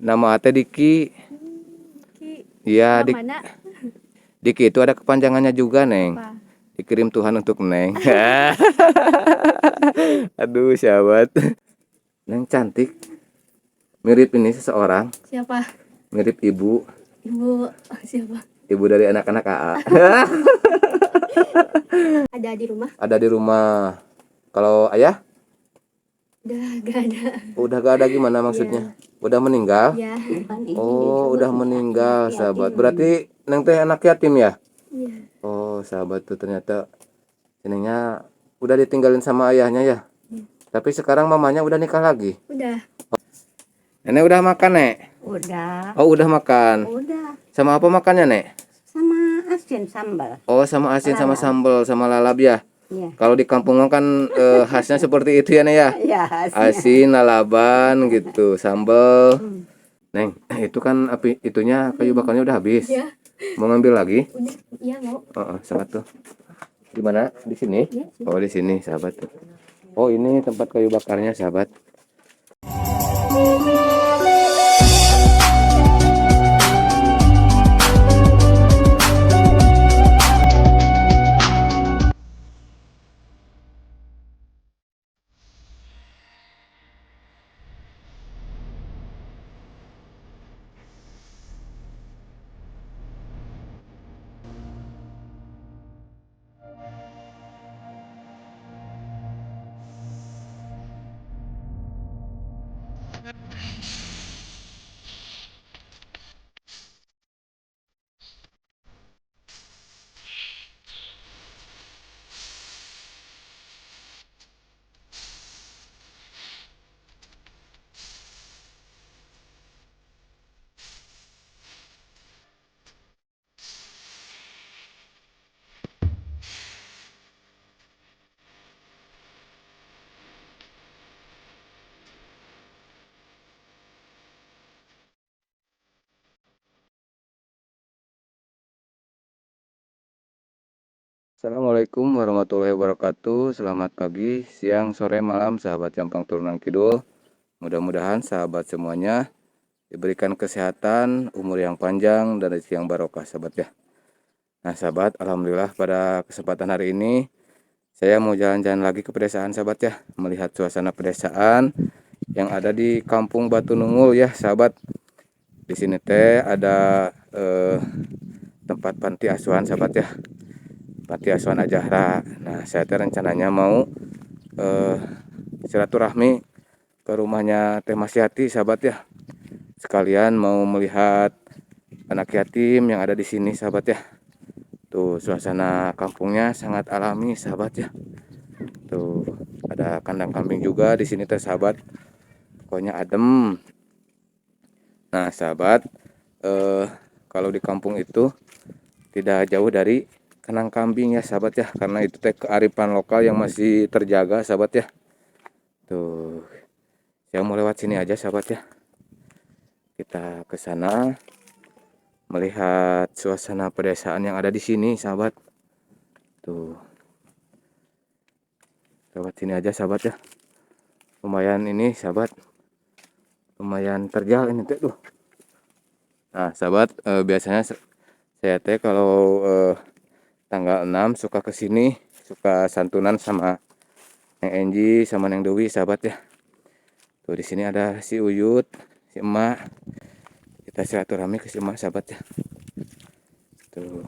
Nama Ate Diki. Ki. Iya, Mana? Diki itu ada kepanjangannya juga, Neng. Apa? Dikirim Tuhan untuk Neng. Aduh, sahabat. Neng cantik. Mirip ini seseorang. Siapa? Mirip ibu. Ibu siapa? Ibu dari anak-anak AA. Ada di rumah? Ada di rumah. Kalau ayah? Udah gak ada. Udah gak ada gimana maksudnya? Udah meninggal? Ya. Oh, udah meninggal, sahabat. Berarti Neng teh anak yatim ya? Iya. Oh, sahabat tuh ternyata ininya udah ditinggalin sama ayahnya ya. Tapi sekarang mamanya udah nikah lagi. Udah. Nenek udah makan, Nek? Udah, Oh, udah makan. udah Sama apa makannya, Nek? sama asin sambal. Oh, sama asin sama sambal sama lalap ya. Iya. Kalau di kampung kan khasnya seperti itu ya, Nek ya. Ya, Asin, lalaban gitu, sambal. Neng, itu kan api itunya kayu bakarnya udah habis. Ya. Mau ngambil lagi? Udah. Iya mau. Sangat tuh. Di mana? Di sini? Ya, sini. Oh, di sini, sahabat. Oh, ini tempat kayu bakarnya, sahabat. Assalamualaikum warahmatullahi wabarakatuh. Selamat pagi, siang, sore, malam, sahabat Jampang Turunan Kidul. Mudah-mudahan sahabat semuanya diberikan kesehatan, umur yang panjang, dan rezeki yang barokah, sahabat ya. Nah, sahabat, alhamdulillah pada kesempatan hari ini saya mau jalan-jalan lagi ke pedesaan, sahabat ya, melihat suasana pedesaan yang ada di Kampung Batu Nungul ya, sahabat. Di sini teh ada tempat panti asuhan, sahabat ya. Panti asuhan Ajahra. Nah, saya teh rencananya mau silaturahmi ke rumahnya Teh Masyati, sahabat ya. Sekalian mau melihat anak yatim yang ada di sini, sahabat ya. Tuh, suasana kampungnya sangat alami, sahabat ya. Tuh, ada kandang kambing juga di sini teh, sahabat. Pokoknya adem. Nah, sahabat, kalau di kampung itu tidak jauh dari kandang kambing ya, sahabat ya, karena itu teh kearifan lokal yang masih terjaga, sahabat ya. Tuh, saya mau lewat sini aja, sahabat ya. Kita ke sana melihat suasana pedesaan yang ada di sini, sahabat. Tuh, lewat sini aja, sahabat ya. Lumayan ini, sahabat. Lumayan terjal ini teh tuh. Nah, sahabat, biasanya saya teh kalau tanggal 6 suka ke sini, suka santunan sama Neng Enji sama Neng Dewi, sahabat ya. Tuh, di sini ada si Uyut, si Emak. Kita silaturahmi ke si Emak, sahabat ya. Tuh.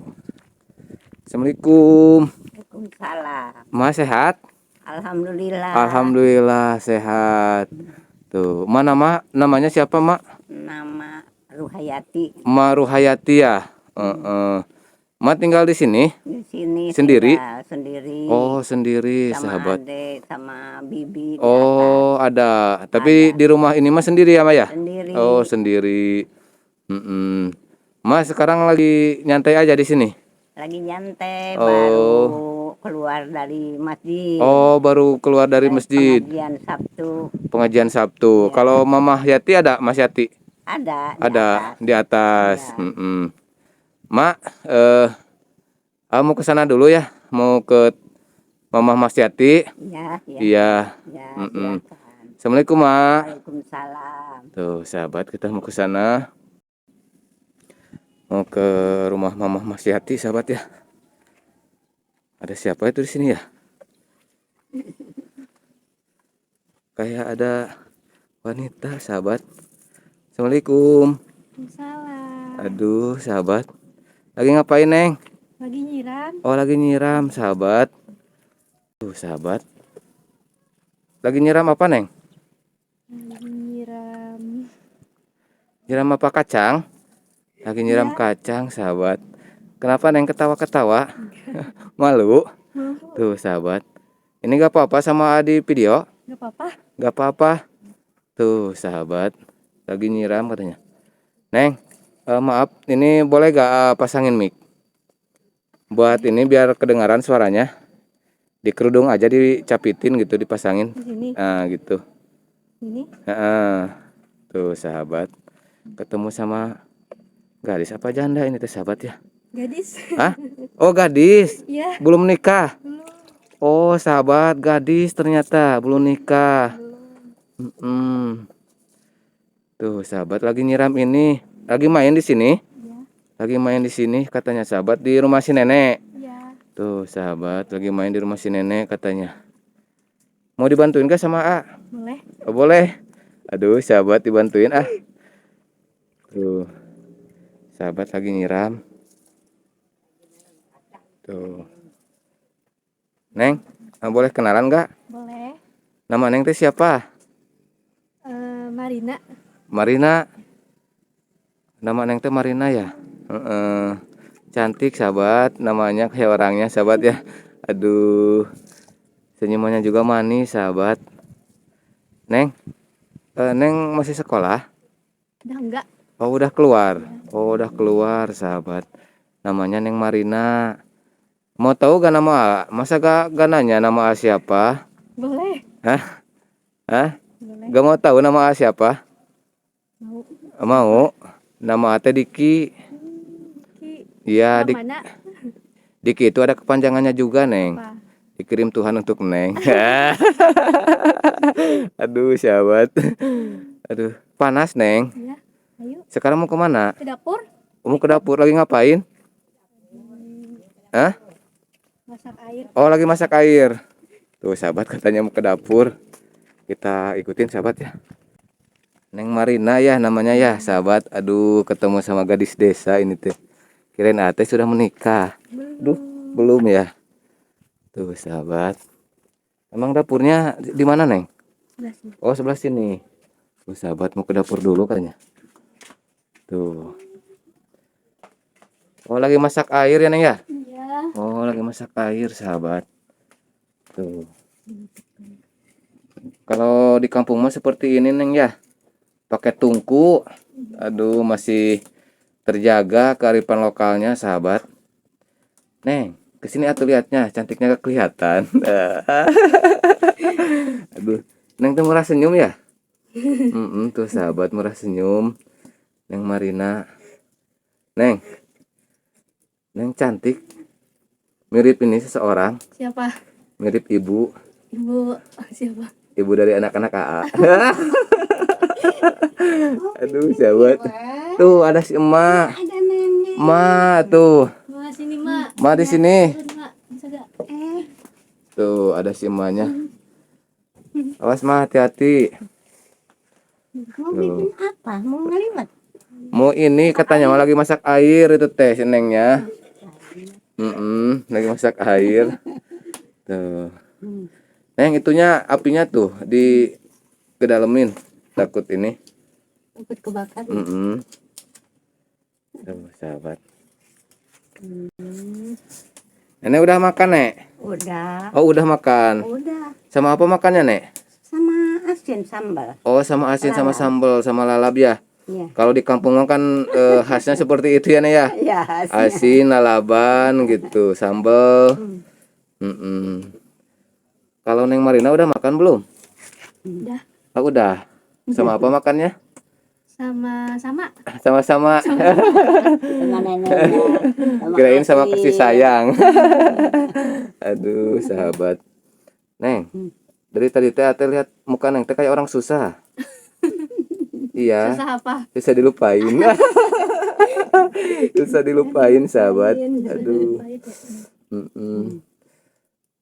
Assalamualaikum. Waalaikumsalam. Emak sehat? Alhamdulillah. Alhamdulillah sehat. Tuh, namanya siapa, Mak? Nama Ruhayati. Emak Ruhayati ya. Emak tinggal di sini? Di sini Sendiri? sendiri. Oh, sendiri, sama sahabat. Adek, sama bibi. Oh, ada. Tapi Ada. di rumah ini mah sendiri ya, Mak ya? Sendiri. Oh, sendiri. Mas sekarang lagi nyantai aja di sini. Lagi nyantai, Oh. baru keluar dari masjid. Oh, baru keluar dari masjid. Pengajian Sabtu. Pengajian Sabtu. Ya. Kalau Mama Yati ada, Mas Yati? Ada. Ada di atas. Ya. Mak, mau ke sana dulu ya. Mau ke Mama Mas Yati. Ya, ya. Iya. Ya, Mm-mm. silakan. Assalamualaikum, Mak. Waalaikumsalam. Tuh, sahabat, kita mau ke sana. Mau ke rumah Mamah Masyati, sahabat ya. Ada siapa itu di sini ya? Kayak ada wanita, sahabat. Assalamualaikum. Salam. Aduh, sahabat. Lagi ngapain, Neng? Lagi nyiram. Oh, lagi nyiram, sahabat. Tuh, sahabat. Lagi nyiram apa, Neng? Lagi nyiram. Nyiram apa, kacang? Lagi nyiram Iya. kacang, sahabat. Kenapa, Neng, ketawa-ketawa? Malu? Tuh, sahabat. Ini gak apa-apa sama di video? Gak apa-apa. Gak apa-apa. Tuh, sahabat. Lagi nyiram katanya. Neng, maaf, ini boleh gak pasangin mic? Buat ini biar kedengaran suaranya. Di kerudung aja dicapitin gitu, dipasangin. Di sini. Nah, gitu. Ini. Tuh, sahabat. Ketemu sama gadis apa janda ini tuh, sahabat ya? Gadis. Hah? Oh, gadis. Iya. Belum nikah. Belum. Oh, sahabat, gadis ternyata belum nikah. Belum. Tuh, sahabat lagi nyiram ini. Lagi main di sini. Iya. Lagi main di sini katanya, sahabat, di rumah si nenek. Iya. Tuh, sahabat, lagi main di rumah si nenek katanya. Mau dibantuin gak sama A? Boleh. Oh, boleh. Aduh, sahabat, dibantuin ah. Tuh. Sahabat lagi nyiram. Tuh. Neng, boleh kenalan gak? Boleh. Nama Neng teh siapa? Marina. Marina. Nama Neng teh Marina ya? Cantik, sahabat. Namanya kayak orangnya, sahabat ya. Aduh. Senyumannya juga manis, sahabat. Neng, Neng masih sekolah? Udah enggak. Oh, udah keluar. Oh, udah keluar, sahabat. Namanya Neng Marina. Mau tahu gak nama A? Masa gak nanya nama A siapa? Boleh. Hah? Hah? Boleh. Gak mau tahu nama A siapa? Mau. Mau. Nama A teh Diki. Ki. Iya, Yang mana? Diki itu ada kepanjangannya juga, Neng. Apa? Dikirim Tuhan untuk Neng. Aduh, sahabat. Aduh, panas, Neng. Iya. Ayo. Sekarang mau kemana? Ke dapur. Mau ke dapur lagi ngapain? Hah? Masak air. Oh, lagi masak air. Tuh, sahabat katanya mau ke dapur. Kita ikutin, sahabat ya. Neng Marina ya namanya ya, sahabat. Aduh, ketemu sama gadis desa ini teh. Kirain Ate sudah menikah. Duh, belum ya. Tuh, sahabat. Emang dapurnya di mana, Neng? Sebelah sini. Oh, sebelah sini. Tuh, sahabat mau ke dapur dulu katanya. Tuh. Oh, lagi masak air ya, Neng ya? Iya. Oh, lagi masak air, sahabat. Tuh. Kalau di kampung mah seperti ini, Neng ya. Pakai tungku. Aduh, masih terjaga kearifan lokalnya, sahabat. Neng, kesini atuh lihatnya, cantiknya gak kelihatan. Aduh, Neng tuh murah senyum ya? Tuh, sahabat, murah senyum. Neng Marina. Neng. Neng cantik. Mirip ini seseorang. Siapa? Mirip ibu. Ibu. Siapa? Ibu dari anak-anak AA. Aduh, sahabat. Tuh, ada si emak. Ada nenek. Ma tuh. Ma sini, Ma. Ma di sini. Turun, Ma. Bisa gak? Tuh, ada si emaknya. Awas, Ma, hati-hati. Mau bikin apa? Mau ngeliwat? Mau ini katanya mau lagi masak air itu teh si Nengnya. Lagi masak air. Tuh. Neng, itunya apinya tuh di kedalemin. Takut ini. Takut kebakar. Tuh, sahabat. Nenek udah makan, Nek? Udah. Oh, udah makan. Udah. Sama apa makannya, Nek? Sama asin sambal. Oh, sama asin, sama sambal, sama lalap ya. Iya. Kalau di kampung mah kan khasnya seperti itu ya, Nek ya. Ya, Asin, lalaban gitu, sambal. Kalau Neng Marina udah makan belum? Udah. Oh, udah. Sama apa makannya? Sama-sama. Sama-sama. sama neneknya. Kirain sama asin. kasih sayang. Aduh, sahabat. Neng, Dari tadi teh ate lihat muka Neng teh kayak orang susah. Iya, Susah apa? bisa dilupain. Susah dilupain sahabat. Aduh. Pahit ya. Mm-mm.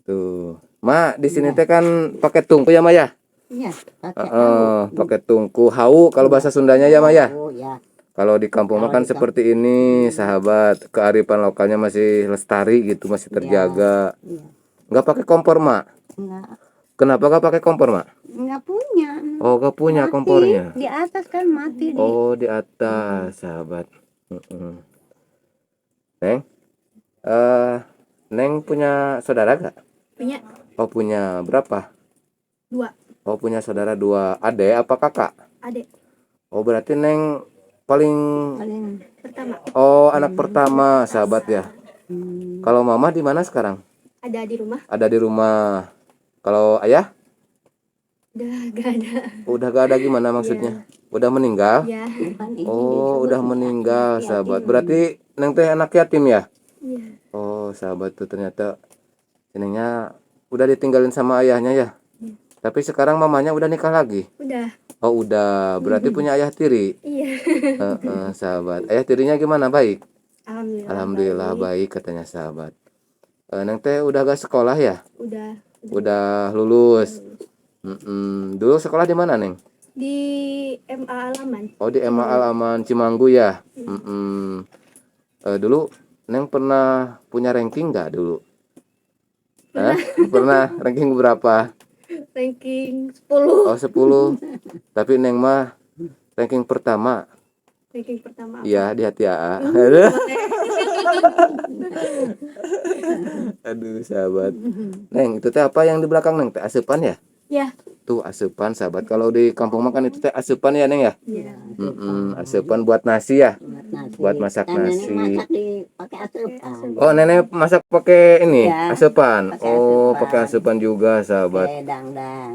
Tuh. Ma, di sini Iya. teh kan pakai tungku ya, Ma ya? Iya, pakai tahu. Pakai tungku hau kalau bahasa Sundanya ya, Ma ya? Oh ya. Kalau di kampung mah Kalau kan di seperti ini, sahabat. Kearifan lokalnya masih lestari gitu, masih terjaga. Iya. Nggak pakai kompor, Ma? Enggak, Kenapa nggak pakai kompor, Ma? enggak punya. Oh, nggak punya Mati. kompornya. Di atas kan mati di. Oh, di atas, sahabat. Mm-mm. Neng, eh, Neng punya saudara gak? Punya Oh, punya berapa? 2 Oh, punya saudara 2. Adek apa kakak? adik Oh, berarti Neng paling... Paling pertama. Oh, anak pertama, sahabat ya. hmm, Kalau mama di mana sekarang? Ada di rumah. Ada di rumah. Kalau ayah? Udah gak ada. Udah gak ada gimana maksudnya? Udah meninggal? Ya. bukan ini Oh, disebut udah meninggal, yatim. sahabat. Berarti Neng teh anak yatim ya? Iya. Oh, sahabat tuh ternyata ininya udah ditinggalin sama ayahnya ya. Tapi sekarang mamanya udah nikah lagi. Udah. Oh, udah. Berarti punya ayah tiri. Iya. Sahabat. Ayah tirinya gimana? Baik. Alhamdulillah. Alhamdulillah baik. baik katanya sahabat. Neng teh udah gak sekolah ya? Udah. Udah lulus. Dulu sekolah di mana, Neng? Di MA Alaman. Oh, di MA Alaman Cimanggu ya. Dulu Neng pernah punya ranking nggak dulu? Hah? Pernah ranking berapa? Ranking 10. Oh, 10. Tapi Neng mah ranking pertama. Ranking pertama apa? Iya, di hati AA. Boleh. Aduh, sahabat. Neng, itu teh apa yang di belakang, Neng? Teh asupan ya? Ya. Tuh, asupan, sahabat. Kalau di kampung makan itu teh asupan ya, Neng ya? Iya. Asupan buat nasi ya? Buat nasi. Buat masak Dan nenek nasi. masak di pakai asupan. Oh, nenek masak pakai ini, Ya, asupan. pakai Oh, asupan. pakai asupan juga, sahabat. Pakai dangdang.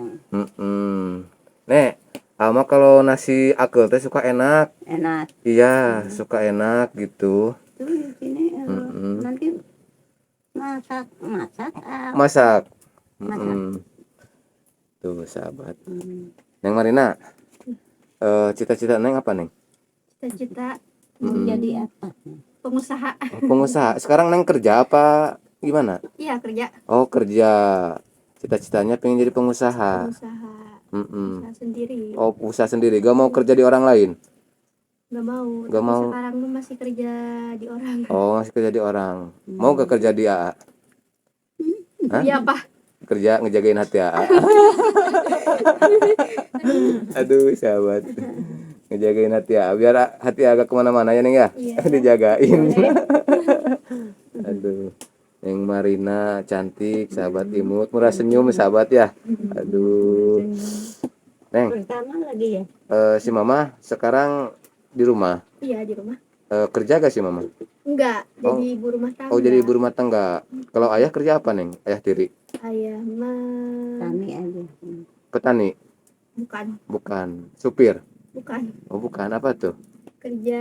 Nek, ama kalau nasi akel teh suka enak. Enak. Iya, suka enak gitu. Tuh di sini nanti masak Masak. masak. Tuh, sahabat. Neng Marina, cita-cita Neng apa, Neng? Cita-cita Mau jadi apa? pengusaha. Oh, pengusaha. Sekarang Neng kerja apa gimana? Iya, kerja. Oh, kerja. Cita-citanya pengen jadi pengusaha. Pengusaha. Mm-mm. Usaha sendiri. Oh, usaha sendiri. Gak mau kerja di orang lain? Gak mau. Gak Tapi mau. sekarang tuh masih kerja di orang. Oh, masih kerja di orang. Mau gak kerja di AA? Hah? Iya apa? Kerja ngejagain hati AA. Aduh, sahabat. Ngejagain hati AA. Biar hati AA gak kemana-mana ya, Neng ya? Iya. Dijagain. Aduh. Neng Marina cantik, sahabat imut. Murah senyum, sahabat ya. Aduh. Neng, Pertama lagi ya. si Mama sekarang di rumah. Iya, di rumah. Kerja gak sih Mama? Enggak, jadi ibu rumah tangga. Oh, jadi ibu rumah tangga. Kalau ayah kerja apa, Neng? Ayah tiri? Ayah mah Tani aja. Petani? bukan, Bukan. Supir? bukan. Oh, bukan. Apa tuh? Kerja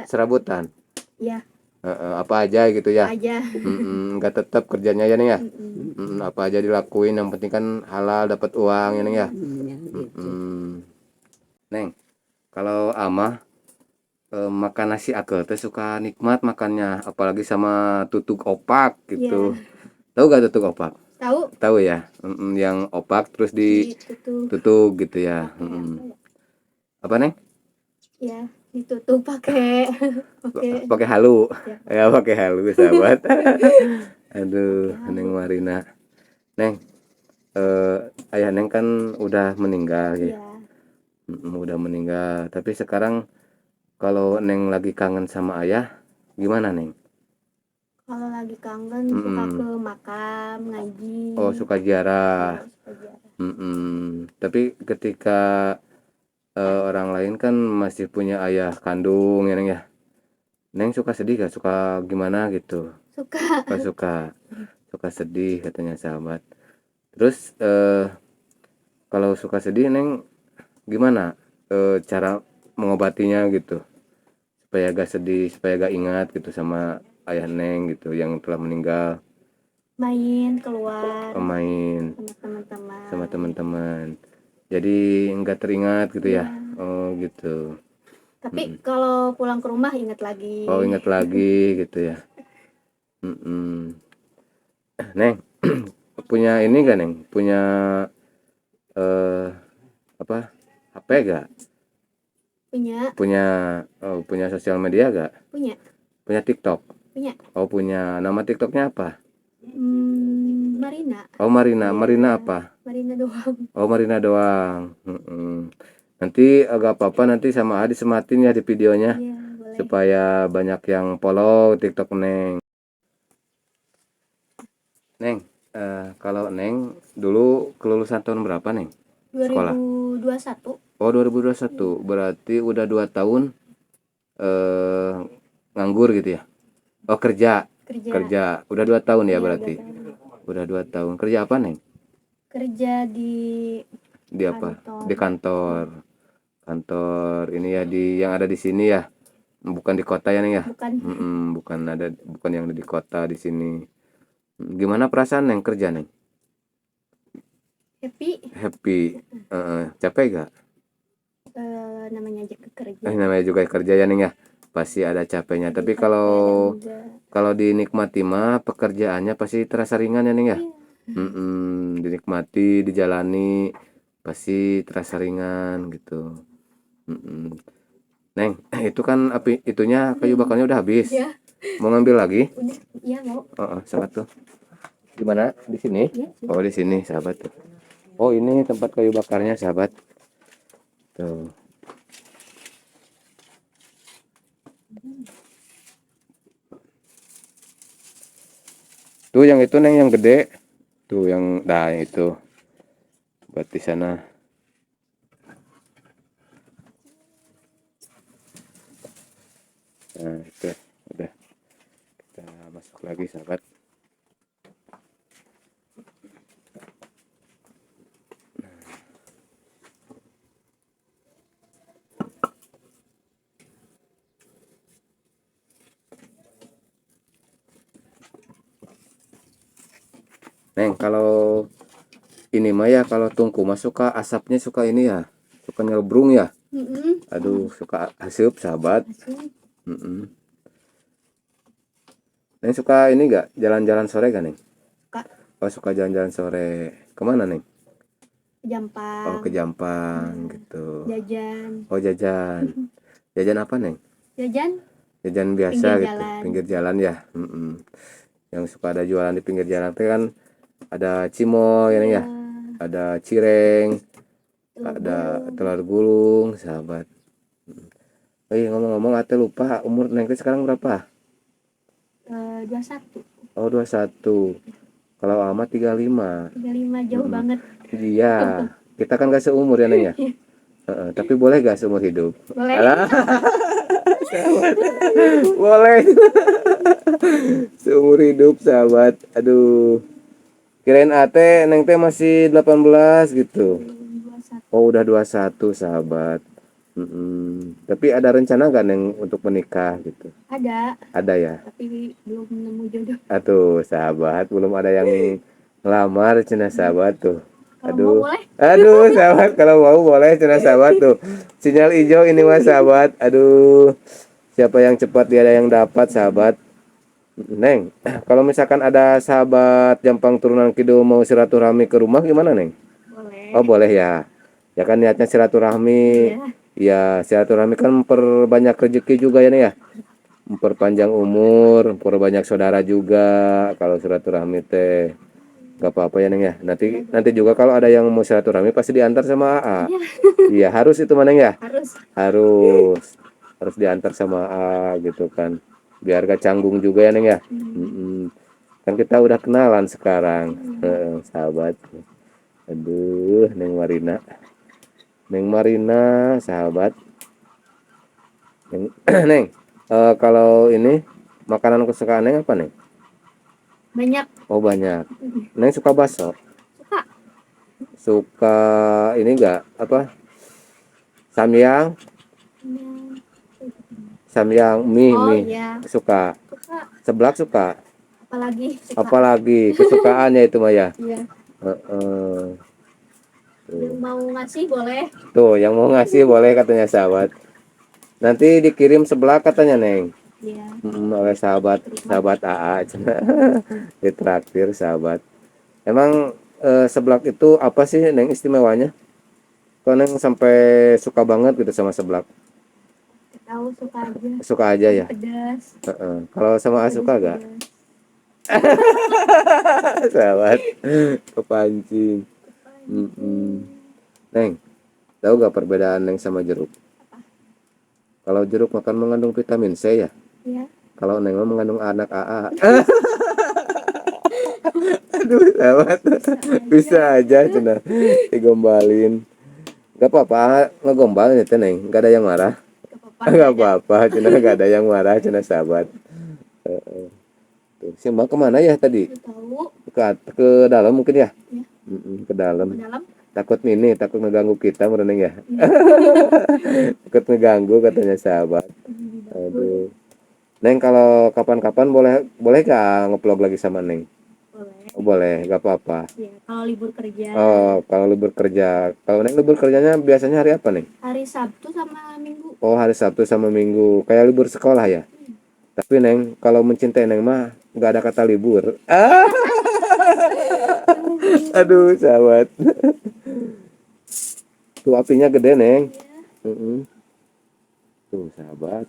Serabutan? ya Apa aja gitu ya? aja. Nggak tetap kerjanya ya, Neng ya? Mm-mm. Apa aja dilakuin, yang penting kan halal, dapat uang ya, Neng ya? Ya, gitu. Neng, kalau Amah makan nasi akel teh suka nikmat makannya, apalagi sama tutug opak gitu. Tahu gak tutug opak? Tahu Tahu ya? Yang opak terus ditutup ditutug gitu ya. Apa, Neng? ya, ditutup pakai Pakai halu. ya. Ya, pakai halu, sahabat. Aduh, Neng Marina. Neng, ayah Neng kan udah meninggal ya. Ya. Udah meninggal. Tapi sekarang kalau Neng lagi kangen sama ayah, gimana, Neng? Kalau lagi kangen suka ke makam ngaji. Oh, suka ziarah. Suka ziarah. Tapi ketika orang lain kan masih punya ayah kandung ya, Neng ya. Neng suka sedih gak? Suka gimana gitu? Suka. Suka sedih katanya sahabat. Terus kalau suka sedih Neng gimana cara mengobatinya gitu? Supaya gak sedih, supaya gak ingat gitu sama ayah Neng gitu yang telah meninggal. main keluar main sama teman-teman. sama teman-teman. Jadi enggak teringat gitu ya. Iya. Oh gitu. Tapi kalau pulang ke rumah ingat lagi. Oh ingat lagi gitu ya. Mm-mm. Neng, punya ini gak Neng? Punya eh apa? HP gak? Punya, Punya punya sosial media gak? punya, Punya TikTok? punya. Oh punya. Nama TikToknya apa? Marina. Oh Marina. Iya. Marina apa? Marina doang. Oh Marina doang. Mm-mm. Nanti agak apa-apa nanti sama Adi sematin ya di videonya Iya, boleh. supaya banyak yang follow TikTok Neng. Neng, kalau Neng dulu kelulusan tahun berapa Neng? Sekolah? 2021. Oh 2021. Berarti udah 2 tahun eh nganggur gitu ya? Oh kerja. Kerja. Kerja. Udah 2 tahun ya Iya, berarti. 2 tahun. Udah 2 tahun. Kerja apa Neng? Kerja di Di apa? kantor. Di kantor. Kantor ini ya di yang ada di sini ya. Bukan di kota ya Neng ya? Bukan. Bukan yang ada di kota di sini. Gimana perasaan Neng kerja Neng? Happy. Happy. Capek gak? Namanya aja kerja. Namanya juga kerja ya Neng ya. Pasti ada capeknya. Ada Tapi capek, kalau ada enggak. kalau dinikmati mah pekerjaannya pasti terasa ringan ya Neng ya. Iya. Dinikmati, dijalani pasti terasa ringan gitu. Neng, itu kan api itunya kayu bakarnya udah habis. Ya, Mau ngambil lagi? udah. Iya mau. Sahabat tuh. Di mana? Di sini? Iya. Oh, di sini, sahabat tuh. Oh, ini tempat kayu bakarnya, sahabat. Tuh. Tuh yang itu Neng yang gede. Tuh yang yang itu. Buat di sana. Nah, itu udah. Kita masuk lagi, sahabat. Neng, kalau ini mah ya kalau tungku mah suka asapnya suka ini ya. Suka nyelbrung ya. Aduh, suka asup, sahabat. Asli. Neng suka ini gak jalan-jalan sore gak Neng? Suka. Oh suka jalan-jalan sore. Kemana Neng? Jampang. Oh ke Jampang gitu. Jajan. Oh jajan. Jajan apa Neng? Jajan Jajan biasa pinggir gitu. jalan. Pinggir jalan ya. Yang suka ada jualan di pinggir jalan itu kan ada cimol ya Neng ya. Ada cireng. Ada telur gulung, sahabat. Ngomong-ngomong ate lupa umur Neng teh sekarang berapa? 21. Oh 21. Kalau Ama 35. 35 jauh banget. Iya, kita kan gak seumur ya Neng ya. Tapi boleh gak seumur hidup? Boleh. Alah, sahabat. Boleh. Seumur hidup sahabat. Aduh. Kirain ate Neng teh masih 18 gitu. 21. Oh udah 21 sahabat. Tapi ada rencana gak Neng untuk menikah gitu? Ada, Ada ya? tapi belum nemu jodoh. Atuh sahabat, belum ada yang ngelamar cina sahabat tuh. Kalau mau boleh. Aduh sahabat kalau mau boleh cina sahabat tuh. Sinyal hijau ini mas sahabat. Aduh, siapa yang cepat dia ada yang dapat sahabat. Neng, kalau misalkan ada sahabat Jampang Turunan Kidul mau silaturahmi ke rumah gimana Neng? Boleh. Oh boleh ya. Ya kan niatnya silaturahmi. Iya. Ya silaturahmi kan memperbanyak rezeki juga ya nih ya. Memperpanjang umur, memperbanyak saudara juga kalau silaturahmi teh. Gak apa-apa ya Neng ya. Nanti juga kalau ada yang mau silaturahmi pasti diantar sama AA. Iya harus itu Neng ya. Harus diantar sama AA gitu kan. Biar gak canggung juga ya Neng ya. Kan kita udah kenalan sekarang, sahabat. Aduh, Neng Marina, sahabat. Neng, kalau ini makanan kesukaan Neng apa Neng? Banyak. Oh banyak. Neng suka bakso? Suka. Suka ini enggak apa? Samyang? Samyang mie Oh mie. iya. Suka. Suka. Seblak suka. Apa apalagi suka. Apalagi kesukaannya itu mah ya. Iya. Heeh. Yang mau ngasih boleh. Tuh, yang mau ngasih boleh katanya sahabat. Nanti dikirim sebelah katanya Neng. Iya. Oleh sahabat AA cenah. Ditraktir sahabat. Emang seblak itu apa sih Neng istimewanya? Kok Neng sampai suka banget gitu sama seblak? Tahu suka aja. Suka aja ya. Pedas. Heeh. Kalau sama A suka gak? Pedas. Sahabat kepancing. Neng, tahu gak perbedaan Neng sama jeruk? Kalau jeruk makan mengandung vitamin C ya. Iya. Kalau Neng mah mengandung anak AA. Aduh, sahabat. Bisa aja cenah digombalin. Gak apa-apa ngegombalin itu Neng. Gak ada yang marah. Gak apa-apa cenah, gak ada yang marah cenah sahabat. Tuh, si Mbak kemana ya tadi? Tahu. Ke dalam mungkin ya? Iya. Ke dalam. Ke dalam. Takut ngeganggu kita Neng ya. Takut ngeganggu katanya sahabat. Aduh. Neng kalau kapan-kapan boleh gak ngeplog lagi sama Neng? Boleh. Oh, boleh, gak apa-apa. Ya, kalau libur kerja. Oh, kalau libur kerja. Kalau Neng libur kerjanya biasanya hari apa Neng? Hari Sabtu sama Minggu. Oh, hari Sabtu sama Minggu. Kayak libur sekolah ya? Tapi Neng, kalau mencintai Neng mah gak ada kata libur. Aduh, sahabat. Tuh apinya gede Neng. Tuh sahabat.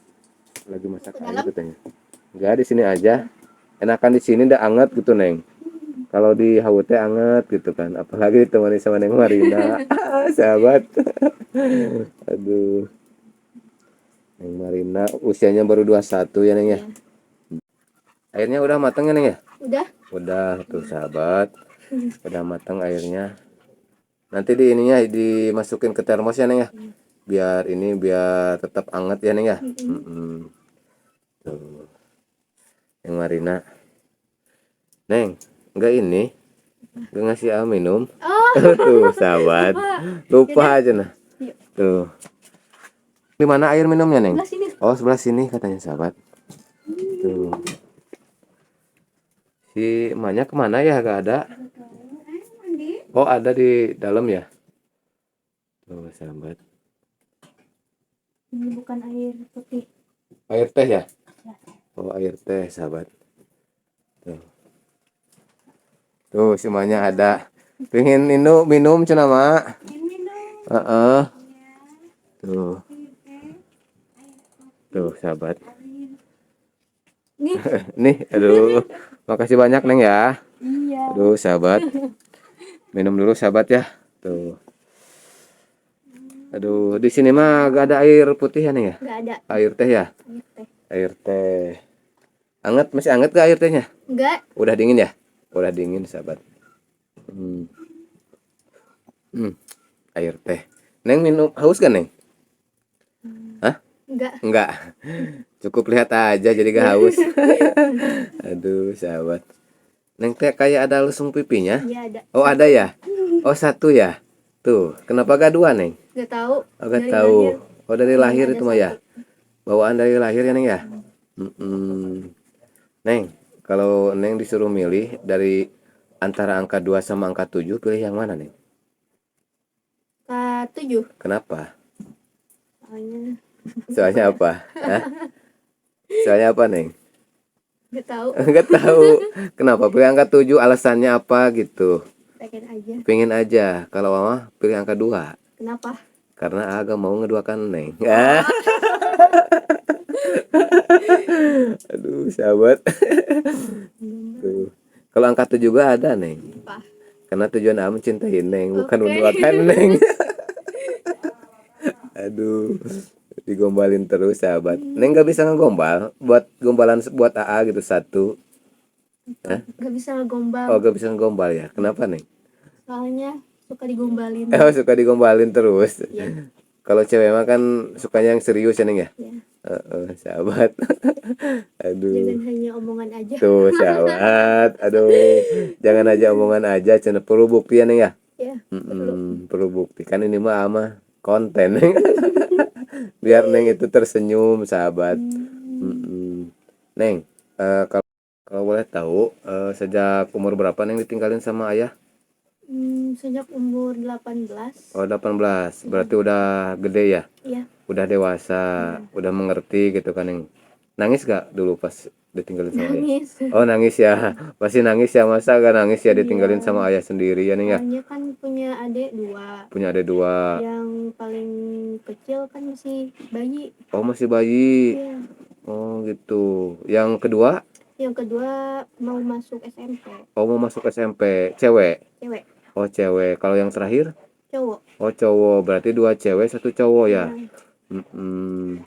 Lagi masak air katanya. Enggak, di sini aja. Enakan di sini udah anget gitu Neng. Kalau di HUT anget gitu kan. Apalagi ditemani sama Neng Marina. Sahabat. Aduh. Neng Marina usianya baru 21 ya Neng ya. Airnya udah matang ya Neng ya? Udah. Udah tuh sahabat. Udah matang airnya. Nanti di ininya dimasukin ke termos ya Neng ya. Biar tetap anget ya Neng ya. Tuh. Neng Marina. Neng, enggak ini. Enggak ngasih minum. Oh. Tuh sahabat. Lupa aja nah. Tuh. Di mana air minumnya Neng? Sebelah sini. Oh, sebelah sini katanya sahabat. Tuh. Si emaknya kemana ya? Gak ada. Oh, ada di dalam ya. Tuh sahabat. Ini bukan air putih. Air teh ya? Oh, air teh sahabat. Tuh. Tuh semuanya ada. Pengen minum cenah mak. Heeh. Tuh. Tuh sahabat. Nih, aduh. Makasih banyak Neng ya. Iya. Aduh sahabat. Minum dulu sahabat ya. Tuh. Aduh, di sini mah gak ada air putih ya Neng ya? Gak ada. Air teh ya? Air teh. Air teh. Anget, masih anget gak air tehnya? Enggak. Udah dingin ya? Udah dingin sahabat. Air teh. Neng minum haus kan Neng? Hah? Enggak. Enggak. Cukup lihat aja jadi gak haus. Aduh sahabat. Neng teh kayak ada lesung pipinya. Iya ada. Oh ada ya? Oh satu ya? Tuh, kenapa gak dua Neng? Gak tahu. Oh gak Dari tahu. lahir. Oh dari lahir Ada itu mah ya? satu. Bawaan dari lahir ya Neng ya? Neng, kalau Neng disuruh milih dari antara angka 2 sama angka 7, pilih yang mana Neng? Ke-7. Kenapa? Soalnya Soalnya apa? Hah? Soalnya apa Neng? gak tahu. Enggak tahu. Kenapa pilih angka 7? Alasannya apa gitu? Pengen aja. Pengen aja. Kalau Mama pilih angka 2. Kenapa? Karena agak mau ngeduakan Neng. Aduh, sahabat. Tuh. Kalau angka 7 juga ada Neng. Apa? Karena tujuan A mencintai Neng, bukan Oke. menduakan Neng. Aduh, digombalin terus sahabat. Neng gak bisa ngegombal. Buat gombalan buat AA gitu satu. Hah? Gak bisa ngegombal. Oh, gak bisa ngegombal ya. Kenapa Neng? Soalnya suka digombalin. Oh, suka digombalin terus. Iya. Kalau cewek mah kan sukanya yang serius ya Neng ya. Iya. Sahabat. Aduh. Jangan hanya omongan aja. Tuh sahabat. Aduh. Jangan aja omongan aja. Cina perlu bukti ya Neng ya. Iya. Perlu bukti. Kan ini mah konten. Biar Neng itu tersenyum sahabat. Neng. Kalau Kalau boleh tahu, sejak umur berapa Neng ditinggalin sama ayah? Sejak umur 18. Oh 18, berarti udah gede ya? Iya. Udah dewasa, udah mengerti gitu kan Neng. Nangis gak dulu pas ditinggalin sama ayah? Nangis. Oh nangis ya, pasti nangis ya, masa gak nangis ya ditinggalin Iya. sama ayah sendiri ya Neng ya? Soalnya kan punya adik 2. Punya ada 2. Yang paling kecil kan masih bayi. Oh masih bayi. Iya. Oh gitu. Yang kedua? Yang kedua mau masuk SMP. Oh mau masuk SMP, cewek? Cewek. Oh cewek. Kalau yang terakhir? Cowok. Oh cowok, berarti 2 cewek 1 cowok ya? Iya. Mm-mm.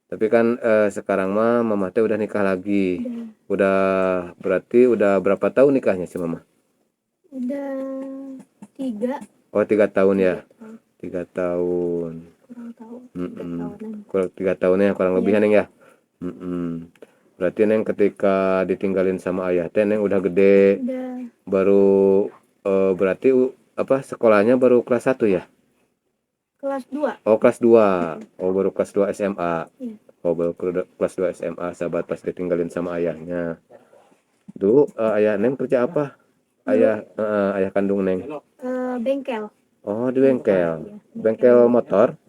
Tapi kan sekarang mah mama teh udah nikah lagi. Udah berarti udah berapa tahun nikahnya sih mama? Udah 3. Oh 3 tahun ya? 3 3 tahun. tahun. Kurang tahu. 3 Mm-mm. tahunan. Kurang 3 tahun ya kurang lebih Iya. Neng ya? Mm-mm. Berarti Neng ketika ditinggalin sama ayah teh Neng udah gede, Udah baru berarti apa sekolahnya baru kelas 1 ya? kelas 2. Oh kelas 2. Oh baru kelas 2 SMA. Iya. Oh baru kelas 2 SMA sahabat pas ditinggalin sama ayahnya. Dulu ayah Neng kerja apa? Ayah kandung Neng. Bengkel. Oh di bengkel. Iya. Bengkel motor.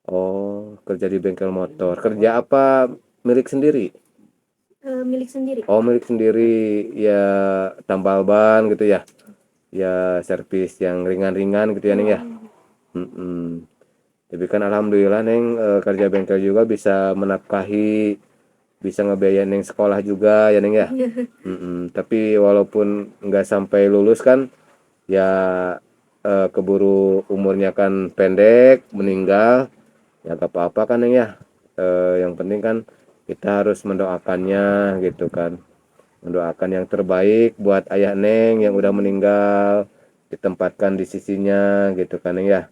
Oh kerja di bengkel motor. Kerja apa milik sendiri? Milik sendiri. Oh milik sendiri ya, tambal ban gitu ya. Ya servis yang ringan-ringan gitu ya Neng ya. Mm-mm. Tapi kan alhamdulillah Neng kerja bengkel juga bisa menafkahi, bisa ngebiayain Neng sekolah juga ya Neng ya. Tapi walaupun nggak sampai lulus kan ya, keburu umurnya kan pendek meninggal ya gak apa-apa kan Neng ya. Yang penting kan kita harus mendoakannya gitu kan, mendoakan yang terbaik buat ayah Neng yang udah meninggal, ditempatkan di sisinya gitu kan Neng ya.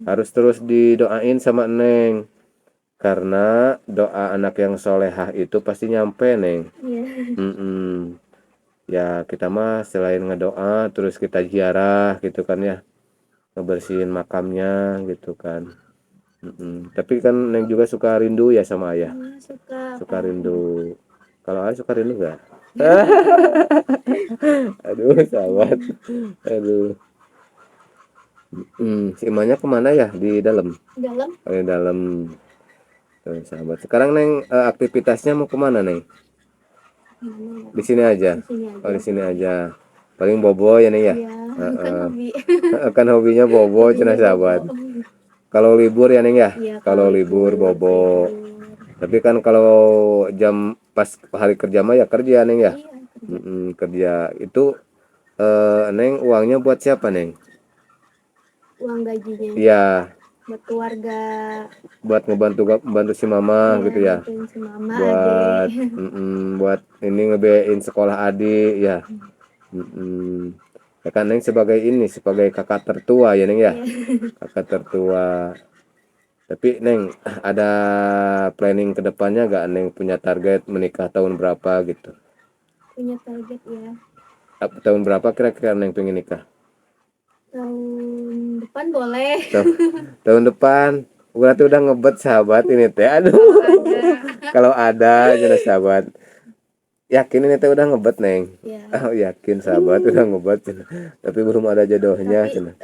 Harus terus didoain sama Neng, karena doa anak yang solehah itu pasti nyampe Neng. Iya. Mm-mm. Ya kita mah selain ngedoa terus kita ziarah gitu kan ya, ngebersihin makamnya gitu kan. Tapi kan Neng juga suka rindu ya sama ayah, suka Apa? rindu. Kalau ayah suka rindu gak? Aduh sahabat, aduh. Si emaknya kemana ya, di dalam? Dalam. Oh, di dalam. Tuh, sahabat, sekarang Neng aktivitasnya mau kemana Neng? Di sini aja. Di sini aja. Oh di sini aja. Paling bobo ya Neng ya. Iya. Kan hobi. Kan hobinya bobo cina sahabat. Kalau libur ya Neng ya. Iya, Kalau libur bobo. Tapi kan kalau jam pas hari kerja mah ya kerja Neng ya. Iya. Kerja itu Neng uangnya buat siapa Neng? Uang gajinya Iya, buat keluarga. buat ngebantu si mama Iya, gitu ya. bantuin si mama, Buat adik. buat ini ngebiayain sekolah adik ya. Ya kan Neng sebagai ini, sebagai kakak tertua ya Neng ya. Iya. Kakak tertua. Tapi Neng ada planning ke depannya gak Neng, punya target menikah tahun berapa gitu? Punya target ya. Tahun berapa kira-kira Neng pengen nikah? Tahun depan boleh. Tahun depan. Berarti udah ngebet sahabat ini teh. Aduh. Kalau ada jelas sahabat. Yakin ini teh udah ngebet Neng? Ya. Oh yakin sahabat udah ngebet cenah. Tapi belum ada jodohnya Tapi cenah.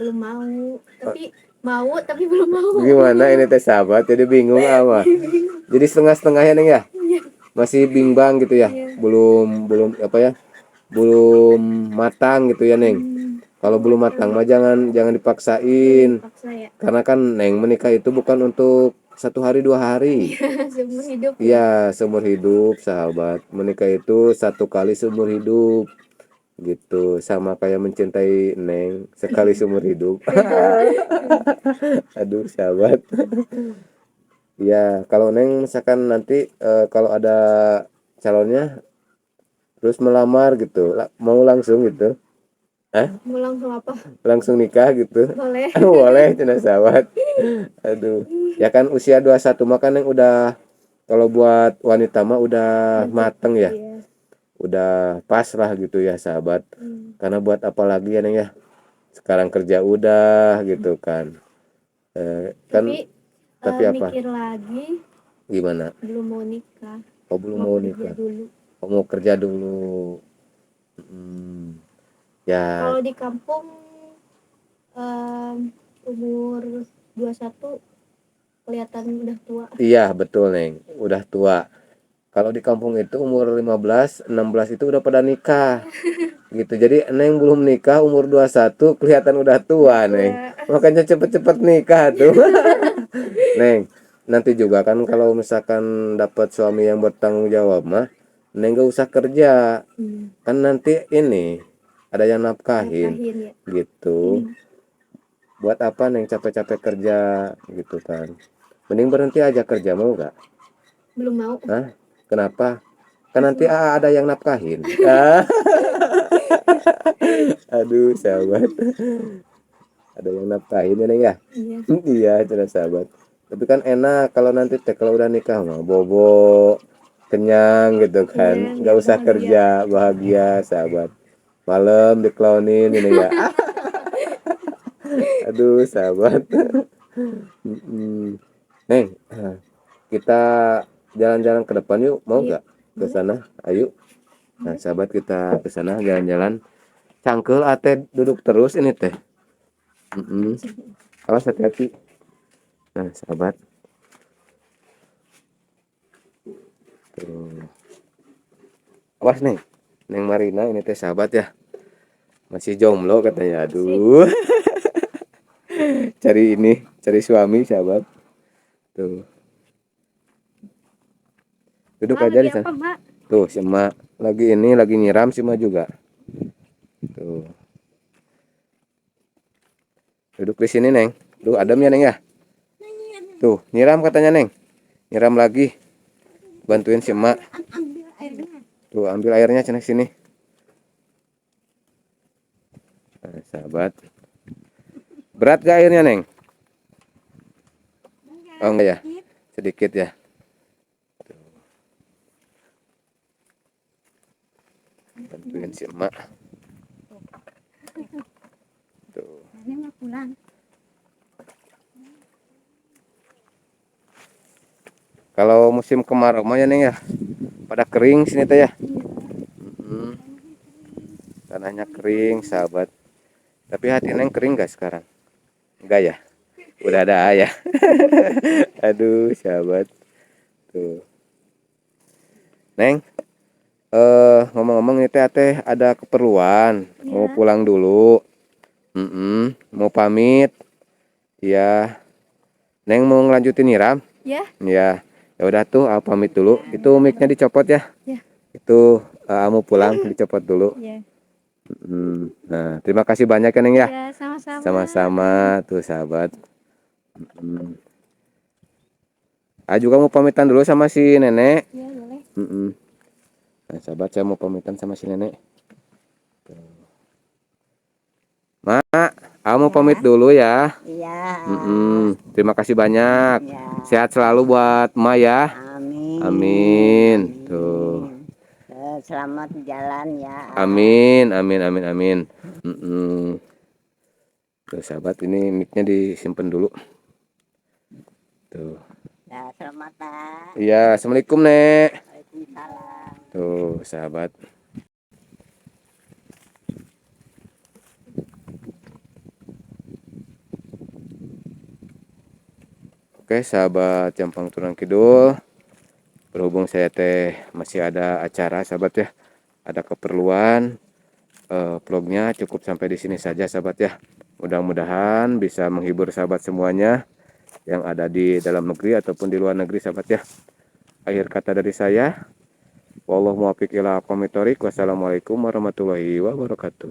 belum mau. Tapi mau tapi belum mau. Gimana ini teh sahabat? Jadi bingung apa? Jadi setengah-setengah ya Neng ya? Iya. Masih bimbang gitu ya? Iya. Belum apa ya? Belum matang gitu ya Neng. Kalau belum matang mah jangan dipaksain. Paksa ya. Karena kan Neng menikah itu bukan untuk 1 hari 2 hari. Seumur hidup. Iya, seumur hidup sahabat. Menikah itu 1 kali seumur hidup. Gitu, sama kayak mencintai Neng, sekali seumur hidup. Aduh sahabat. Ya, kalau Neng misalkan nanti kalau ada calonnya terus melamar gitu, mau langsung gitu. Mau langsung apa? Langsung nikah gitu. Boleh. Boleh cina sahabat. Aduh, ya kan usia 21 mah kan yang udah, kalau buat wanita mah udah mateng ya. Iya. Udah pas lah gitu ya sahabat. Karena buat apa lagi ya Neng ya, sekarang kerja udah gitu kan. Kan Tapi apa mikir lagi gimana? belum mau nikah. Oh belum Mau mau kerja nikah. dulu. mau kerja dulu. Mm, ya Kalau di kampung umur 21 kelihatan udah tua. iya betul Neng, udah tua. Kalau di kampung itu umur 15, 16 itu udah pada nikah. Gitu. Jadi Neng belum nikah umur 21 kelihatan udah tua, Neng. Makanya cepet-cepet nikah tuh. Neng, nanti juga kan kalau misalkan dapat suami yang bertanggung jawab mah, Neng gak usah kerja. Kan nanti ini ada yang nafkahin Nafkahin ya. gitu. Buat apa Neng capek-capek kerja gitu kan. Mending berhenti aja kerja, mau gak? Belum mau. Hah? Kenapa? Kan nanti ada yang nafkahin. Ah, aduh, sahabat. Ada yang nafkahin ya, Neng ya? Iya. Iya, cerita sahabat. Tapi kan enak kalau nanti teh kalau udah nikah mah bobo, kenyang gitu kan. Iya, Nggak usah bahagia. kerja, bahagia sahabat. Malam diklonin ini ya. Aduh, sahabat. Mm-mm. Neng, kita jalan-jalan ke depan yuk, mau Iya. gak? Ke sana, ayo. Nah, sahabat kita ke sana jalan-jalan. Cangkel ate duduk terus ini teh. Mm-mm. Awas hati-hati. Nah, sahabat. Tuh. Awas nih. Neng Marina ini teh sahabat ya. Masih jomblo katanya. Aduh. Cari suami sahabat. Tuh. Duduk Mak, aja lagi di sana. apa, Mak? Tuh, si Mak lagi nyiram si Mak juga. Tuh. Duduk di sini, Neng. Tuh, adem ya, Neng ya. Tuh, nyiram katanya, Neng. Nyiram lagi. Bantuin si Mak. Ambil airnya. Tuh, ambil airnya cenah sini. Nah, sahabat. Berat gak airnya, Neng? Oh, enggak ya? Sedikit ya. Bantuin si Mak. Tuh. Nenek mau pulang. Kalau musim kemarau mah ya Neng ya. Pada kering sini teh ya. Hmm, tanahnya kering, sahabat. Tapi hati Neng kering gak sekarang? Enggak ya? Udah ada ya. Aduh, sahabat. Tuh. Neng, ngomong-ngomong ini teh ada keperluan. Mau Iya. pulang dulu. Mau pamit. Ya, Neng mau ngelanjutin nyiram? Ya. Ya. Ya udah tuh, aku pamit dulu. Itu mic-nya dicopot ya. Ya. Itu kamu pulang dicopot dulu. Ya. Nah, terima kasih banyak ya Neng ya. Iya, sama-sama. Sama-sama tuh sahabat. Mm. Juga mau pamitan dulu sama si nenek. Iya, boleh. Nah, sahabat saya mau pamitan sama si nenek. Mak, kamu Ya. pamit dulu ya. Iya. Terima kasih banyak. Ya. Sehat selalu buat Ma ya. Amin. Amin. Tuh. Selamat jalan ya. Amin, amin, amin, amin. Tuh sahabat, ini mic-nya disimpan dulu. Tuh. Ya, selamat Pak. Iya, assalamualaikum Nek. Waalaikumsalam. Tuh sahabat. Oke sahabat Jampang Turang Kidul. Berhubung saya teh masih ada acara sahabat ya. Ada keperluan. Vlognya cukup sampai di sini saja sahabat ya. Mudah-mudahan bisa menghibur sahabat semuanya yang ada di dalam negeri ataupun di luar negeri sahabat ya. Akhir kata dari saya, wallahu muwaffiq ila aqwamit thoriq. Wassalamualaikum warahmatullahi wabarakatuh.